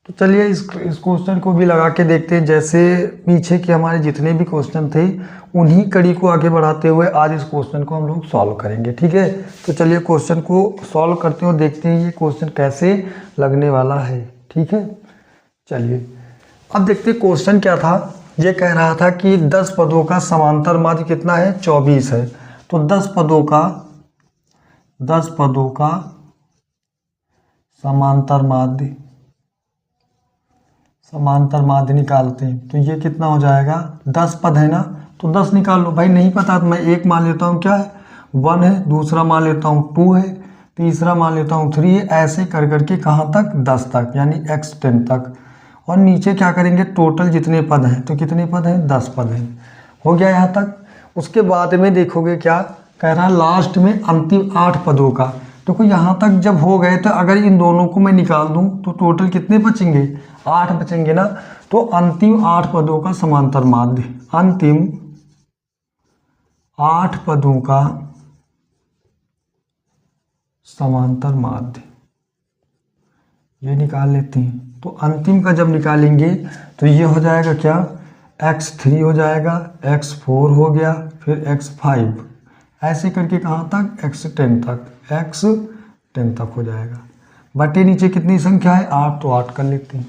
तो चलिए इस क्वेश्चन को भी लगा के देखते हैं। जैसे पीछे के हमारे जितने भी क्वेश्चन थे उन्हीं कड़ी को आगे बढ़ाते हुए आज इस क्वेश्चन को हम लोग सॉल्व करेंगे। ठीक है, तो चलिए क्वेश्चन को सॉल्व करते हैं और देखते हैं ये क्वेश्चन कैसे लगने वाला है। ठीक है, चलिए अब देखते हैं क्वेश्चन क्या था। ये कह रहा था कि 10 पदों का समांतर माध्य कितना है, 24 है। तो 10 पदों का समांतर माध्य निकालते हैं। तो ये कितना हो जाएगा, 10 पद है ना, तो 10 निकाल लो। भाई नहीं पता तो मैं एक मान लेता हूँ क्या है, 1 है, दूसरा मान लेता हूँ 2 है, तीसरा मान लेता हूँ 3 है, ऐसे कर करके कहाँ तक, 10 तक, यानी x10 तक। और नीचे क्या करेंगे, टोटल जितने पद हैं, तो कितने पद हैं, 10 पद हैं। हो गया यहाँ तक। उसके बाद में देखोगे क्या कह रहा है, लास्ट में अंतिम 8 पदों का। देखो यहाँ तक जब हो गए तो अगर इन दोनों को मैं निकाल दूं तो टोटल कितने बचेंगे, 8 बचेंगे ना। तो अंतिम 8 पदों का समांतर माध्य, अंतिम 8 पदों का समांतर माध्य ये निकाल लेते हैं। तो अंतिम का जब निकालेंगे तो ये हो जाएगा क्या, x3 हो जाएगा, x4 हो गया, फिर x5, ऐसे करके कहाँ तक, x10 तक हो जाएगा। बटे नीचे कितनी संख्या है, 8, तो 8 कर लेते हैं।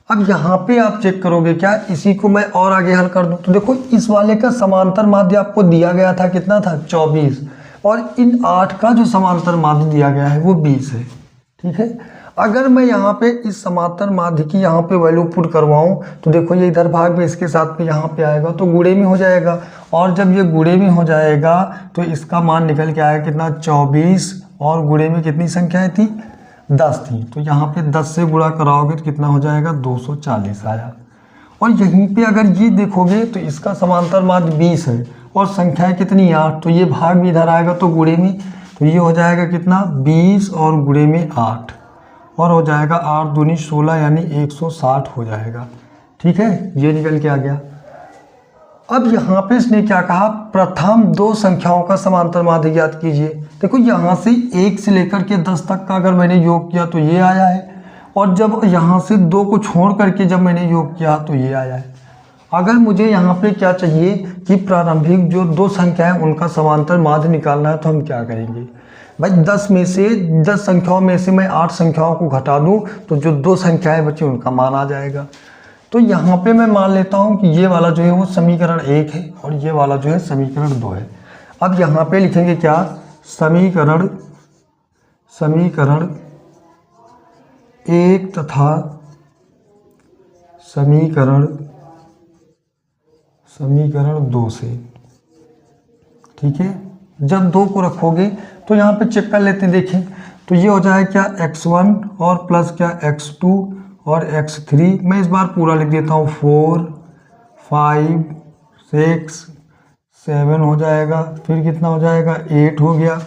अब यहाँ पे आप चेक करोगे क्या, इसी को मैं और आगे हल कर दूं तो देखो इस वाले का समांतर माध्य आपको दिया गया था कितना था, 24, और इन 8 का जो समांतर माध्य दिया गया है वो 20 है। ठीक है, अगर मैं यहाँ पे इस समांतर माध्य की यहाँ पे वैल्यू पुट करवाऊँ तो देखो ये इधर भाग में इसके साथ में यहाँ पे आएगा तो गुणे में हो जाएगा, और जब ये गुणे में हो जाएगा तो इसका मान निकल के आएगा कितना, 24, और गुणे में कितनी संख्याएं थी, 10 थी। तो यहाँ पे 10 से गुणा कराओगे तो कितना हो जाएगा, 240 आया। और यहीं पे अगर ये देखोगे तो इसका समांतर माध्य 20 है और संख्याएं कितनी, 8, तो ये भाग भी इधर आएगा तो गुणे में, तो ये हो जाएगा कितना, 20 और गुणे में 8, और हो जाएगा 8 दूनी 16 यानी 160 हो जाएगा। ठीक है, ये निकल के आ गया। अब यहाँ पे इसने क्या कहा, प्रथम 2 संख्याओं का समांतर माध्य ज्ञात कीजिए। देखो यहाँ से 1 से लेकर के 10 तक का अगर मैंने योग किया तो ये आया है, और जब यहाँ से 2 को छोड़ करके जब मैंने योग किया तो ये आया है। अगर मुझे यहाँ पे क्या चाहिए कि प्रारंभिक जो 2 संख्याएं उनका समांतर माध्य निकालना है, तो हम क्या करेंगे भाई, 10 संख्याओं में से मैं 8 संख्याओं को घटा दूं तो जो 2 संख्याएं बची उनका मान आ जाएगा। तो यहाँ पे मैं मान लेता हूँ कि ये वाला जो है वो समीकरण 1 है और ये वाला जो है समीकरण 2 है। अब यहाँ पे लिखेंगे क्या, समीकरण 1 तथा समीकरण 2 से। ठीक है, जब 2 को रखोगे तो यहाँ पे चेक कर लेते हैं, देखें तो ये हो जाए क्या, x1 और प्लस क्या, x2 और x3। मैं इस बार पूरा लिख देता हूँ, 4, 5, 6, 7 हो जाएगा, फिर कितना हो जाएगा, 8 हो गया।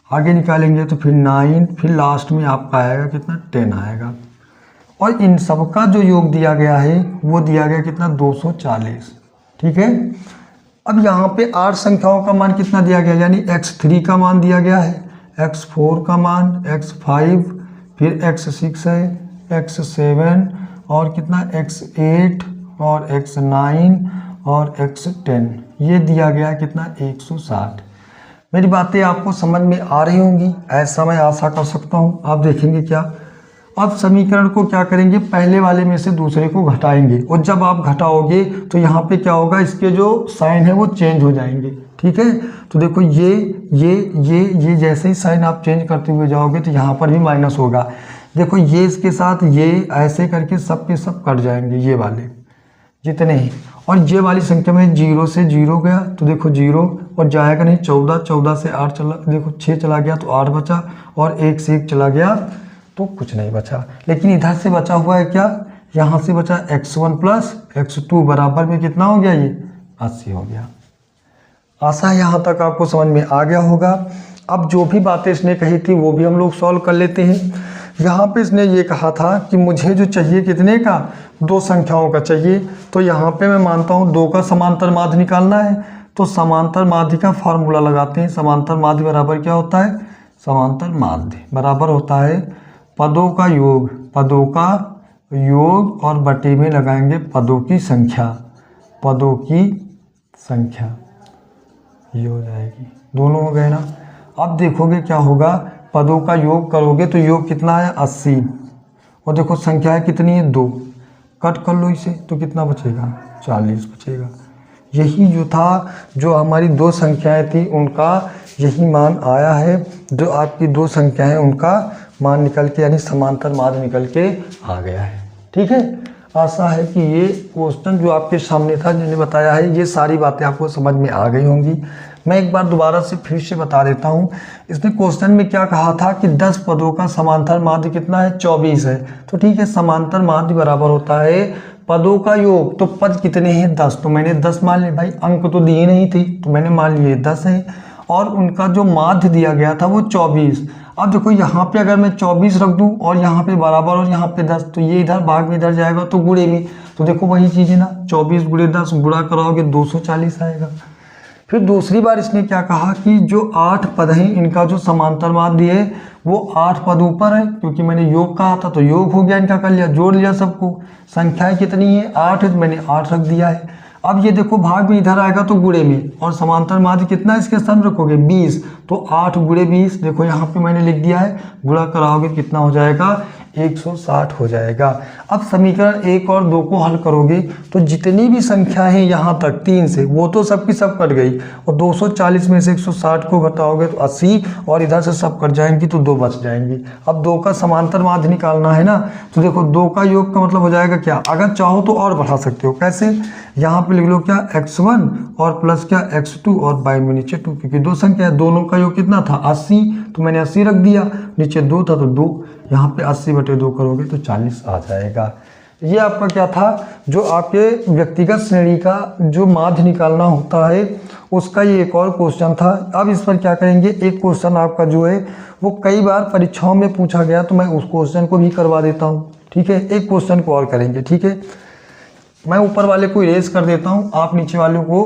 आगे निकालेंगे तो फिर 9, फिर लास्ट में आपका आएगा कितना, 10 आएगा। और इन सब का जो योग दिया गया है वो दिया गया कितना, 240। ठीक है, अब यहाँ पे 8 संख्याओं का मान कितना दिया गया, यानी x3 का मान दिया गया है, x4 का मान, x5, फिर x6 है, x7 और कितना, x8 और x9 और x10, ये दिया गया कितना, 160। मेरी बातें आपको समझ में आ रही होंगी, ऐसा मैं आशा कर सकता हूँ। आप देखेंगे क्या, अब समीकरण को क्या करेंगे, पहले वाले में से दूसरे को घटाएंगे, और जब आप घटाओगे तो यहाँ पे क्या होगा, इसके जो साइन है वो चेंज हो जाएंगे। ठीक है, तो देखो ये जैसे ही साइन आप चेंज करते हुए जाओगे तो यहाँ पर भी माइनस होगा। देखो ये इसके साथ ये ऐसे करके सब के सब कट जाएंगे, ये वाले जितने ही, और ये वाली संख्या में 0 से 0 गया तो देखो 0 और जाएगा नहीं, 14 से 8 चला, देखो 6 चला गया तो 8 बचा, और 1 से 1 चला गया तो कुछ नहीं बचा। लेकिन इधर से बचा हुआ है क्या, यहाँ से बचा x1 प्लस x2 बराबर में कितना हो गया, ये 80 हो गया। आशा है यहाँ तक आपको समझ में आ गया होगा। अब जो भी बातें इसने कही थी वो भी हम लोग सॉल्व कर लेते हैं। यहाँ पे इसने ये कहा था कि मुझे जो चाहिए कितने का, 2 संख्याओं का चाहिए। तो यहाँ पे मैं मानता हूँ 2 का समांतर माध्य निकालना है, तो समांतर माध्य का फॉर्मूला लगाते हैं। समांतर माध्य बराबर क्या होता है, समांतर माध्य बराबर होता है पदों का योग, पदों का योग और बटे में लगाएंगे पदों की संख्या, पदों की संख्या, ये हो जाएगी। दोनों हो गए ना। अब देखोगे क्या होगा, पदों का योग करोगे तो योग कितना है 80, और देखो संख्या है कितनी है 2, कट कर लो इसे तो कितना बचेगा 40 बचेगा। यही जो था, जो हमारी दो संख्याएं थी उनका यही मान आया है, जो आपकी दो संख्याएं उनका मान निकल के यानी समांतर माध्य निकल के आ गया है। ठीक है, आशा है कि ये क्वेश्चन जो आपके सामने था जिन्हें बताया है ये सारी बातें आपको समझ में आ गई होंगी। मैं एक बार दोबारा से फिर से बता देता हूँ। इसने क्वेश्चन में क्या कहा था कि 10 पदों का समांतर माध्य कितना है 24 है। तो ठीक है, समांतर माध्य बराबर होता है पदों का योग। तो पद कितने हैं 10, तो मैंने 10 मान लिए। भाई अंक तो दिए नहीं थे तो मैंने मान लिए 10 है, और उनका जो माध्य दिया गया था वो 24। अब देखो यहाँ पे अगर मैं 24 रख दूँ और यहाँ पे बराबर और यहाँ पे 10, तो ये इधर भाग में इधर जाएगा तो गुणे में, तो देखो वही चीज़ है ना, 24 गुणे 10 गुणा कराओगे 240 आएगा। फिर दूसरी बार इसने क्या कहा कि जो 8 पद हैं इनका जो समांतर माध्य है वो 8 पद ऊपर है, क्योंकि मैंने योग कहा था तो योग हो गया, इनका कर लिया, जोड़ लिया सबको। संख्याएं कितनी है 8 है तो मैंने 8 रख दिया है। अब ये देखो भाग में इधर आएगा तो गुणे में, और समांतर माध्य कितना इसके स्थान रखोगे 20, तो 8 गुणे 20, देखो यहाँ पे मैंने लिख दिया है, गुणा कराओगे कितना हो जाएगा 160 हो जाएगा। अब समीकरण 1 और 2 को हल करोगे तो जितनी भी संख्या है यहाँ तक 3 से वो तो सबकी सब कट गई, और 240 में से 160 को घटाओगे तो 80, और इधर से सब कट जाएंगी तो 2 बच जाएंगी। अब 2 का समांतर माध्य निकालना है ना, तो देखो 2 का योग का मतलब हो जाएगा क्या, अगर चाहो तो और बढ़ा सकते हो। कैसे, यहाँ पे लिख लो क्या x1 और प्लस क्या x2 और बाई में नीचे 2, क्योंकि दो संख्या है, दोनों का योग कितना था 80, तो मैंने 80 रख दिया, नीचे 2 था तो 2, यहाँ पे 80/2 करोगे तो 40 आ जाएगा। ये आपका क्या था, जो आपके व्यक्तिगत श्रेणी का जो माध्य निकालना होता है उसका ये एक और क्वेश्चन था। अब इस पर क्या करेंगे, एक क्वेश्चन आपका जो है वो कई बार परीक्षाओं में पूछा गया, तो मैं उस क्वेश्चन को भी करवा देता हूँ। ठीक है, एक क्वेश्चन को और करेंगे। ठीक है, मैं ऊपर वाले को इरेज कर देता हूँ, आप नीचे वाले को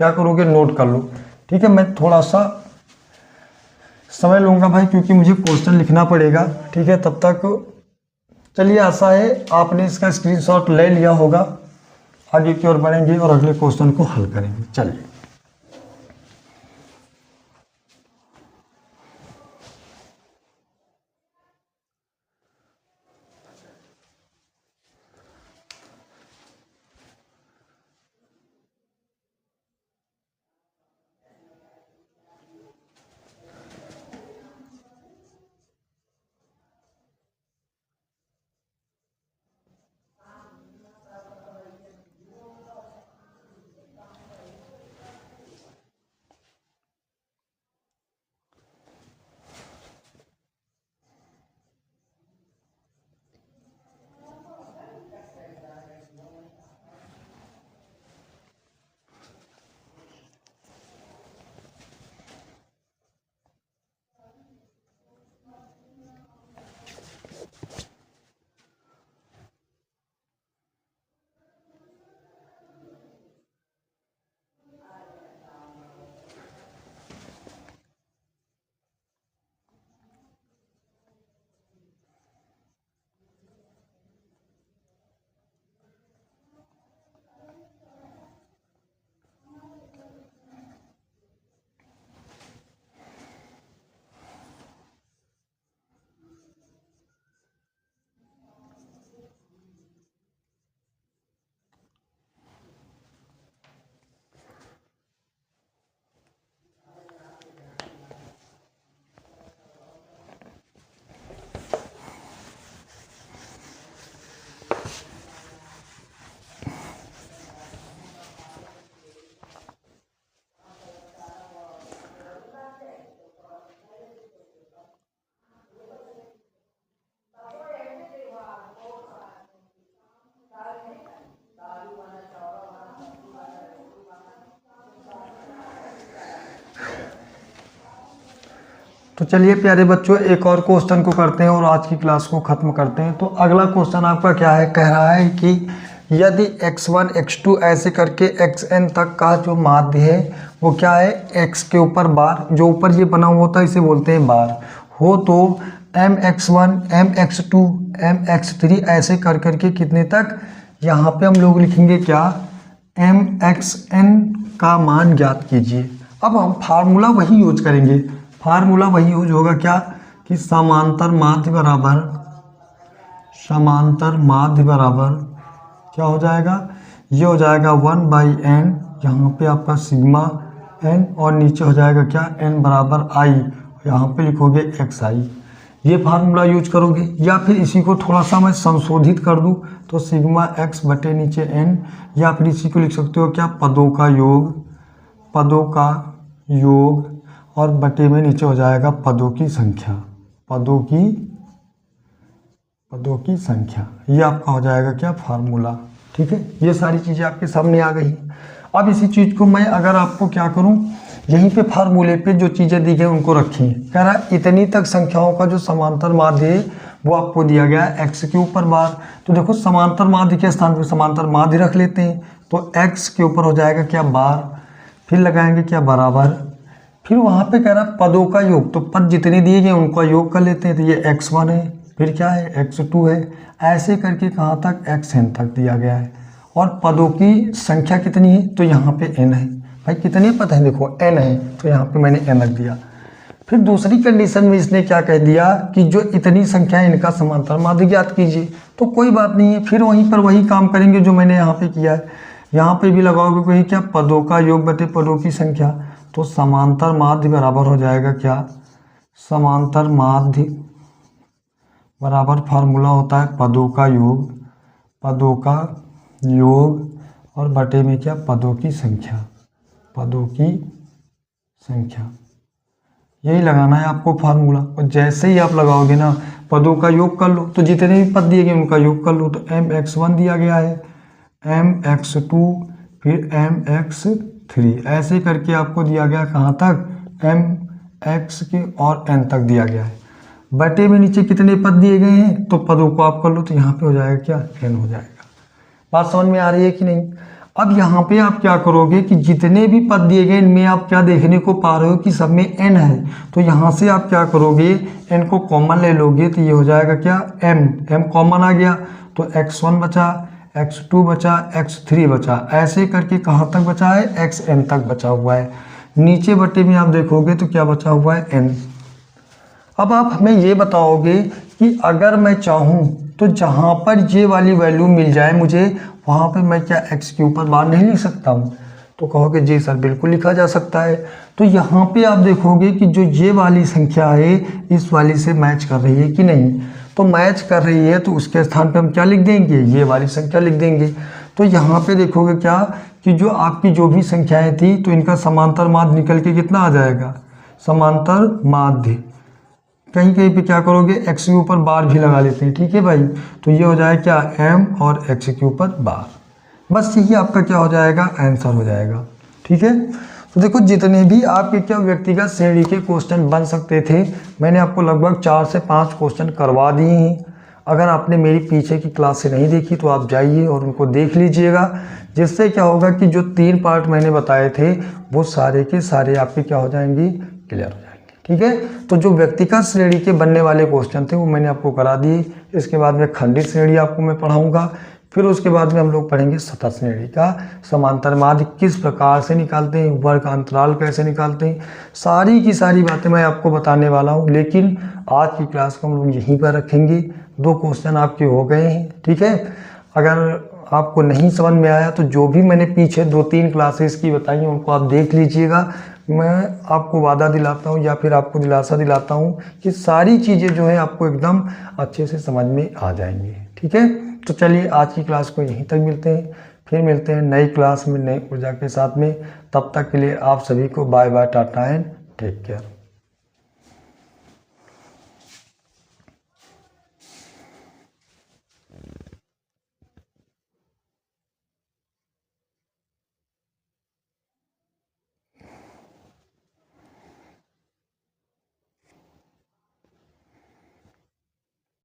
क्या करोगे नोट कर लो। ठीक है, मैं थोड़ा सा समय लूँगा भाई, क्योंकि मुझे क्वेश्चन लिखना पड़ेगा। ठीक है, तब तक चलिए, आशा है आपने इसका स्क्रीनशॉट ले लिया होगा। आगे की ओर बढ़ेंगे और अगले क्वेश्चन को हल करेंगे। चलिए, तो चलिए प्यारे बच्चों, एक और क्वेश्चन को करते हैं और आज की क्लास को ख़त्म करते हैं। तो अगला क्वेश्चन आपका क्या है, कह रहा है कि यदि x1 x2 ऐसे करके xn तक का जो माध्य है वो क्या है, x के ऊपर बार, जो ऊपर ये बना हुआ होता है इसे बोलते हैं बार, हो तो mx1 mx2 mx3 ऐसे कर करके कितने तक, यहाँ पे हम लोग लिखेंगे क्या, mxn का मान ज्ञात कीजिए। अब हम फार्मूला वही यूज करेंगे, फार्मूला वही यूज होगा क्या कि समांतर माध्य बराबर क्या हो जाएगा, ये हो जाएगा 1/n, यहाँ पे आपका सिग्मा n और नीचे हो जाएगा क्या n बराबर i, यहाँ पे लिखोगे xi। ये फार्मूला यूज करोगे, या फिर इसी को थोड़ा सा मैं संशोधित कर दूँ तो सिग्मा x बटे नीचे n, या फिर इसी को लिख सकते हो क्या, पदों का योग और बटे में नीचे हो जाएगा पदों की संख्या। ये आपका हो जाएगा क्या, फार्मूला। ठीक है, ये सारी चीज़ें आपके सामने आ गई। अब इसी चीज़ को मैं अगर आपको क्या करूं, यहीं पे फार्मूले पे जो चीज़ें दी गई उनको रखिए। कह रहा इतनी तक संख्याओं का जो समांतर माध्य है वो आपको दिया गया है x के ऊपर बार। तो देखो समांतर माध्य के स्थान पर समांतर माध्य रख लेते हैं, तो x के ऊपर हो जाएगा क्या, बार, फिर लगाएंगे क्या, बराबर, फिर वहाँ पे कह रहा पदों का योग, तो पद जितने दिए गए उनका योग कर लेते हैं, तो ये x1 है, फिर क्या है x2 है, ऐसे करके कहाँ तक xn तक दिया गया है। और पदों की संख्या कितनी है, तो यहाँ पे n है। भाई कितने पद हैं, देखो n है, तो यहाँ पे मैंने n रख दिया। फिर दूसरी कंडीशन में इसने क्या कह दिया कि जो इतनी संख्या है इनका समांतर माध्य ज्ञात कीजिए। तो कोई बात नहीं है, फिर वहीं पर वही काम करेंगे जो मैंने यहाँ पे किया है। यहाँ पे भी लगाओगे कोई क्या, पदों का योग बटे पदों की संख्या, तो समांतर माध्य बराबर हो जाएगा क्या, समांतर माध्य बराबर फार्मूला होता है पदों का योग और बटे में क्या, पदों की संख्या। यही लगाना है आपको फार्मूला। और जैसे ही आप लगाओगे ना, पदों का योग कर लो, तो जितने भी पद दिए गए उनका योग कर लो। तो mx1 दिया गया है, mx2, फिर mx3, ऐसे करके आपको दिया गया कहाँ तक, mx के और n तक दिया गया है। बटे में नीचे कितने पद दिए गए हैं, तो पदों को आप कर लो, तो यहाँ पे हो जाएगा क्या, n हो जाएगा। बात समझ में आ रही है कि नहीं। अब यहाँ पे आप क्या करोगे कि जितने भी पद दिए गए इनमें आप क्या देखने को पा रहे हो कि सब में n है, तो यहाँ से आप क्या करोगे, n को कॉमन ले लोगे, तो ये हो जाएगा क्या, m कॉमन आ गया, तो x1 बचा, x2 बचा, x3 बचा, ऐसे करके कहाँ तक बचा है, xn तक बचा हुआ है। नीचे बटे में आप देखोगे तो क्या बचा हुआ है, n। अब आप हमें ये बताओगे कि अगर मैं चाहूँ तो जहाँ पर ये वाली वैल्यू मिल जाए मुझे, वहाँ पे मैं क्या x के ऊपर बार नहीं लिख सकता हूँ। तो कहोगे जी सर बिल्कुल लिखा जा सकता है। तो यहाँ पे आप देखोगे कि जो ये वाली संख्या है इस वाली से मैच कर रही है कि नहीं, तो मैच कर रही है, तो उसके स्थान पे हम क्या लिख देंगे, ये वाली संख्या लिख देंगे। तो यहाँ पे देखोगे क्या कि जो आपकी जो भी संख्याएँ थी, तो इनका समांतर माध्य निकल के कितना आ जाएगा, समांतर माध्य। कहीं कहीं पे क्या करोगे, x के ऊपर बार भी लगा लेते हैं, ठीक है भाई। तो ये हो जाएगा क्या, m और x के ऊपर बार। बस यही आपका क्या हो जाएगा, आंसर हो जाएगा। ठीक है, तो देखो जितने भी आपके क्या व्यक्तिगत श्रेणी के क्वेश्चन बन सकते थे, मैंने आपको लगभग 4 से 5 क्वेश्चन करवा दिए हैं। अगर आपने मेरी पीछे की क्लास से नहीं देखी तो आप जाइए और उनको देख लीजिएगा, जिससे क्या होगा कि जो 3 पार्ट मैंने बताए थे वो सारे के सारे आपके क्या हो जाएंगे, क्लियर हो जाएंगे। ठीक है, तो जो व्यक्तिगत श्रेणी के बनने वाले क्वेश्चन थे वो मैंने आपको करा दिए। इसके बाद में खंडित श्रेणी आपको मैं पढ़ाऊंगा, फिर उसके बाद में हम लोग पढ़ेंगे सतत श्रेणी का समांतर माध्य किस प्रकार से निकालते हैं, वर्ग अंतराल कैसे निकालते हैं, सारी की सारी बातें मैं आपको बताने वाला हूँ। लेकिन आज की क्लास को हम लोग यहीं पर रखेंगे। 2 क्वेश्चन आपके हो गए हैं। ठीक है, अगर आपको नहीं समझ में आया तो जो भी मैंने पीछे 2-3 क्लासेस की बताई हैं उनको आप देख लीजिएगा। मैं आपको वादा दिलाता हूँ या फिर आपको दिलासा दिलाता हूँ कि सारी चीज़ें जो है आपको एकदम अच्छे से समझ में आ जाएंगी। ठीक है, तो चलिए आज की क्लास को यहीं तक मिलते हैं, फिर मिलते हैं नई क्लास में नई ऊर्जा के साथ में। तब तक के लिए आप सभी को बाय बाय, टाटा एंड टेक केयर।